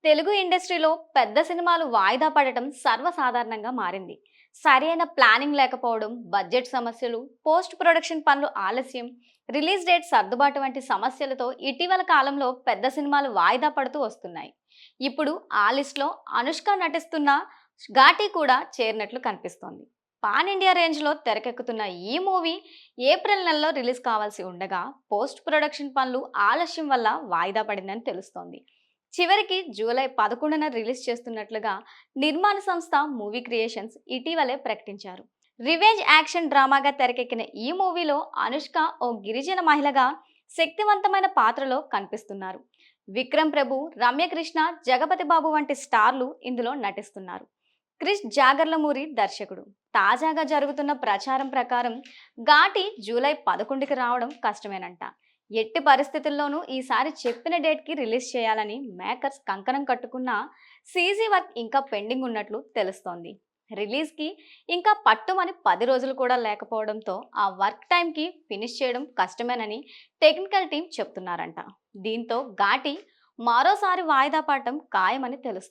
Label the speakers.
Speaker 1: తెలుగు ఇండస్ట్రీలో పెద్ద సినిమాలు వాయిదా పడటం సర్వసాధారణంగా మారింది. సరైన ప్లానింగ్ లేకపోవడం, బడ్జెట్ సమస్యలు, పోస్ట్ ప్రొడక్షన్ పనులు ఆలస్యం, రిలీజ్ డేట్ సర్దుబాటు వంటి సమస్యలతో ఇటీవల కాలంలో పెద్ద సినిమాలు వాయిదా పడుతూ వస్తున్నాయి. ఇప్పుడు ఆ లిస్ట్లో అనుష్క నటిస్తున్న ఘాటి కూడా చేరినట్లు కనిపిస్తోంది. పాన్ ఇండియా రేంజ్లో తెరకెక్కుతున్న ఈ మూవీ ఏప్రిల్ నెలలో రిలీజ్ కావాల్సి ఉండగా పోస్ట్ ప్రొడక్షన్ పనులు ఆలస్యం వల్ల వాయిదా పడిందని తెలుస్తోంది. చివరికి జూలై 11న రిలీజ్ చేస్తున్నట్లుగా నిర్మాణ సంస్థ మూవీ క్రియేషన్స్ ఇటీవలే ప్రకటించారు. రివెంజ్ యాక్షన్ డ్రామాగా తెరకెక్కిన ఈ మూవీలో అనుష్క ఓ గిరిజన మహిళగా శక్తివంతమైన పాత్రలో కనిపిస్తున్నారు. విక్రమ్ ప్రభు, రమ్యకృష్ణ, జగపతి బాబు వంటి స్టార్లు ఇందులో నటిస్తున్నారు. క్రిష్ జాగర్లమూరి దర్శకుడు. తాజాగా జరుగుతున్న ప్రచారం ప్రకారం ఘాటి జూలై 11కి రావడం కష్టమేనంట. ఎట్టి పరిస్థితుల్లోనూ ఈసారి చెప్పిన డేట్కి రిలీజ్ చేయాలని మేకర్స్ కంకణం కట్టుకున్నా సీజీ వర్క్ ఇంకా పెండింగ్ ఉన్నట్లు తెలుస్తోంది. రిలీజ్కి ఇంకా పట్టుమని 10 రోజులు కూడా లేకపోవడంతో ఆ వర్క్ టైంకి ఫినిష్ చేయడం కష్టమేనని టెక్నికల్ టీం చెప్తున్నారంట. దీంతో ఘాటి మరోసారి వాయిదా పడటం ఖాయమని తెలుస్తుంది.